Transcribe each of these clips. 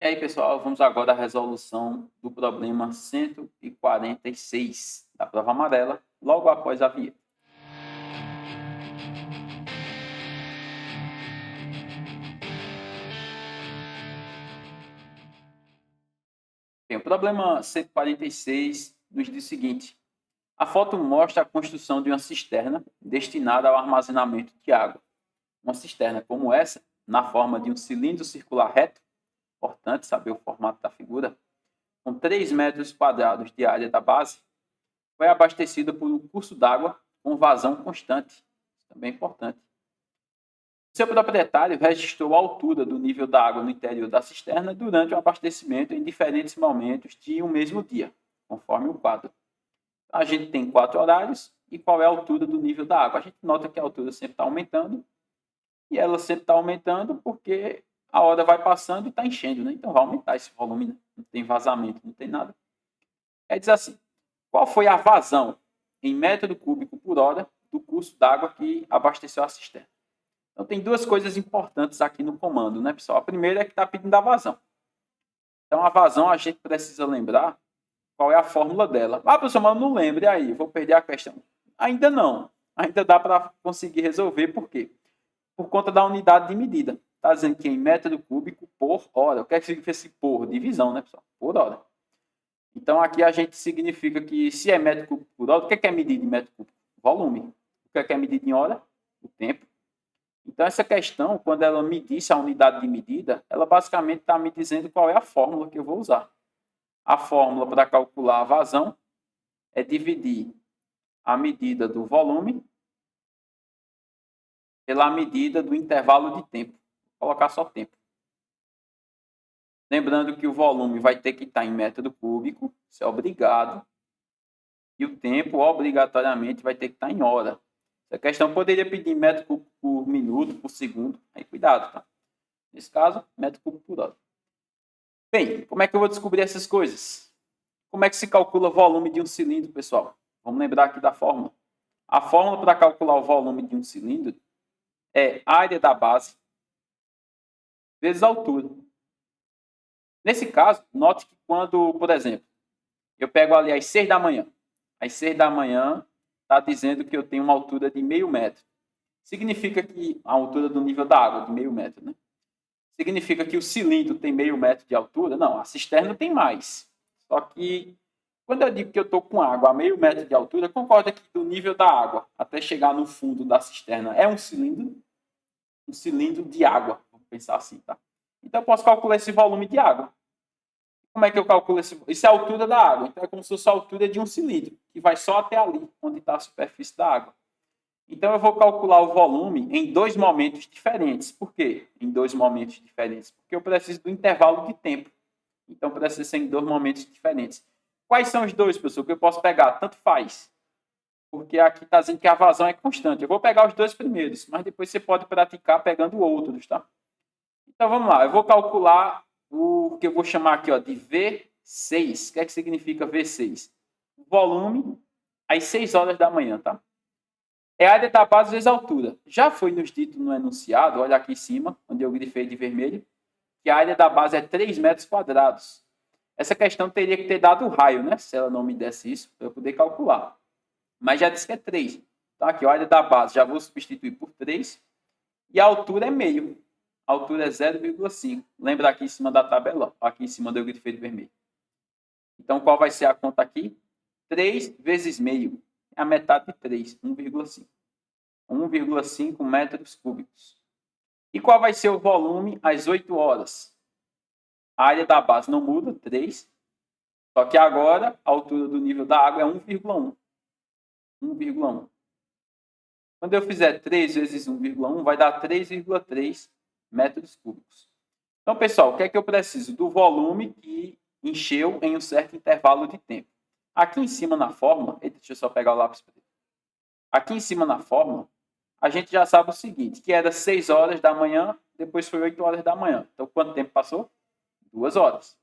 E aí, pessoal, vamos agora à resolução do problema 146 da prova amarela, logo após a vinheta. Bem, o problema 146 nos diz o seguinte: a foto mostra a construção de uma cisterna destinada ao armazenamento de água. Uma cisterna como essa, na forma de um cilindro circular reto, importante saber o formato da figura, com 3 metros quadrados de área da base, foi abastecida por um curso d'água com vazão constante. Também é importante. Seu proprietário registrou a altura do nível da água no interior da cisterna durante o abastecimento em diferentes momentos de um mesmo dia, conforme o quadro. A gente tem 4 horários e qual é a altura do nível da água. A gente nota que a altura sempre está aumentando e ela sempre está aumentando porque a hora vai passando e está enchendo, né? Então vai aumentar esse volume, né? Não tem vazamento, não tem nada. Diz assim: qual foi a vazão em metro cúbico por hora do curso d'água que abasteceu a cisterna? Então tem duas coisas importantes aqui no comando, né, pessoal? A primeira é que está pedindo a vazão. Então a vazão a gente precisa lembrar qual é a fórmula dela. Ah, professor, mas eu não lembro, e aí? Vou perder a questão. Ainda não. Ainda dá para conseguir resolver, por quê? Por conta da unidade de medida. Está dizendo que em metro cúbico por hora. O que é que significa esse por? Divisão, né, pessoal? Por hora. Então aqui a gente significa que se é metro cúbico por hora, o que é medido em metro cúbico? Volume. O que é medido em hora? O tempo. Então essa questão, quando ela me disse a unidade de medida, ela basicamente está me dizendo qual é a fórmula que eu vou usar. A fórmula para calcular a vazão é dividir a medida do volume pela medida do intervalo de tempo. Vou colocar só tempo. Lembrando que o volume vai ter que estar em metro cúbico, isso é obrigado. E o tempo, obrigatoriamente, vai ter que estar em hora. Essa questão poderia pedir metro cúbico por minuto, por segundo. Aí cuidado, tá? Nesse caso, metro cúbico por hora. Bem, como é que eu vou descobrir essas coisas? Como é que se calcula o volume de um cilindro, pessoal? Vamos lembrar aqui da fórmula. A fórmula para calcular o volume de um cilindro é área da base vezes a altura. Nesse caso, note que quando, por exemplo, eu pego ali às 6 da manhã. Às 6 da manhã está dizendo que eu tenho uma altura de meio metro. Significa que a altura do nível da água, de meio metro, né? Significa que o cilindro tem meio metro de altura? Não, a cisterna tem mais. Só que quando eu digo que eu estou com água a meio metro de altura, concorda que do nível da água até chegar no fundo da cisterna é um cilindro de água, vamos pensar assim, tá? Então eu posso calcular esse volume de água. Como é que eu calculo esse? Isso é a altura da água, então é como se fosse a altura de um cilindro, que vai só até ali, onde está a superfície da água. Então eu vou calcular o volume em 2 momentos diferentes. Por quê? Em 2 momentos diferentes? Porque eu preciso do intervalo de tempo. Então precisa ser em 2 momentos diferentes. Quais são os dois, pessoal, que eu posso pegar? Tanto faz. Porque aqui está dizendo que a vazão é constante. Eu vou pegar os 2 primeiros, mas depois você pode praticar pegando outros, tá? Então vamos lá. Eu vou calcular o que eu vou chamar aqui ó, de V6. O que é que significa V6? Volume às 6 horas da manhã, tá? É a área da base vezes a altura. Já foi nos dito no enunciado, olha aqui em cima, onde eu grifei de vermelho, que a área da base é 3 metros quadrados. Essa questão teria que ter dado o raio, né? Se ela não me desse isso, para eu poder calcular. Mas já disse que é 3. Então aqui, a área da base já vou substituir por 3. E a altura é meio. A altura é 0,5. Lembra aqui em cima da tabela? Aqui em cima do eu grifei de vermelho. Então qual vai ser a conta aqui? 3 vezes meio. É a metade de 3, 1,5. 1,5 metros cúbicos. E qual vai ser o volume às 8 horas? A área da base não muda, 3. Só que agora a altura do nível da água é 1,1. 1,1. Quando eu fizer 3 vezes 1,1, vai dar 3,3 metros cúbicos. Então, pessoal, o que é que eu preciso? Do volume que encheu em um certo intervalo de tempo. Aqui em cima na fórmula, deixa eu só pegar o lápis preto. Aqui em cima na fórmula, a gente já sabe o seguinte, que era 6 horas da manhã, depois foi 8 horas da manhã. Então, quanto tempo passou? 2 horas.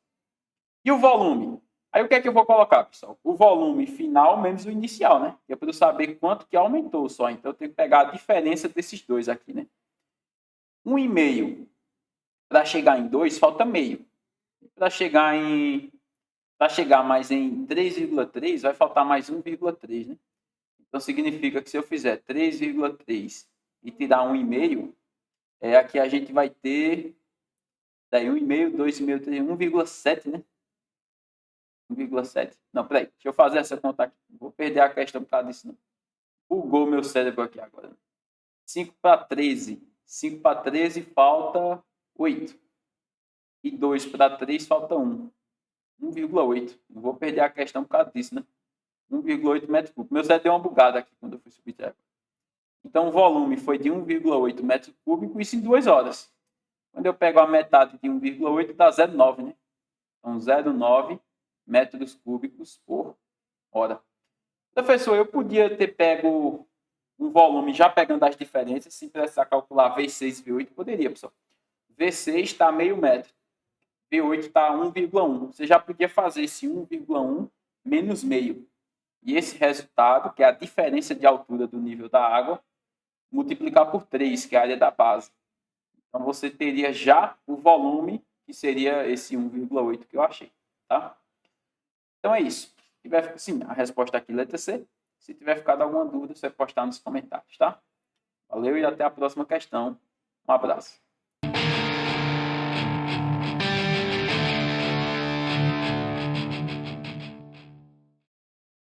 E o volume? Aí o que é que eu vou colocar, pessoal? O volume final menos o inicial, né? É para eu saber quanto que aumentou só. Então, eu tenho que pegar a diferença desses dois aqui, né? 1,5 para chegar em 2, falta meio. para chegar mais em 3,3, vai faltar mais 1,3, né? Então, significa que se eu fizer 3,3 e tirar 1,5, aqui a gente vai ter daí 1,5, 2,5, 3, 1,7, né? 1,7. Não, peraí. Deixa eu fazer essa conta aqui. Vou perder a questão por causa disso, não. Bugou meu cérebro aqui agora. 5 para 13. 5 para 13 falta 8. E 2 para 3 falta 1. 1,8. Não vou perder a questão por causa disso, né? 1,8 metros cúbicos. Meu cérebro deu uma bugada aqui quando eu fui subtrair. Então, o volume foi de 1,8 metros cúbicos, isso em 2 horas. Quando eu pego a metade de 1,8, dá 0,9, né? Então, 0,9 metros cúbicos por hora. Professor, eu podia ter pego um volume já pegando as diferenças, se precisar calcular V6 e V8, poderia, pessoal. V6 está meio metro, V8 está 1,1. Você já podia fazer esse 1,1 menos meio. E esse resultado, que é a diferença de altura do nível da água, multiplicar por 3, que é a área da base. Então, você teria já o volume, que seria esse 1,8 que eu achei. Tá? Então, é isso. Se tiver, sim, a resposta aqui, letra C. Se tiver ficado alguma dúvida, você pode postar nos comentários. Tá? Valeu e até a próxima questão. Um abraço.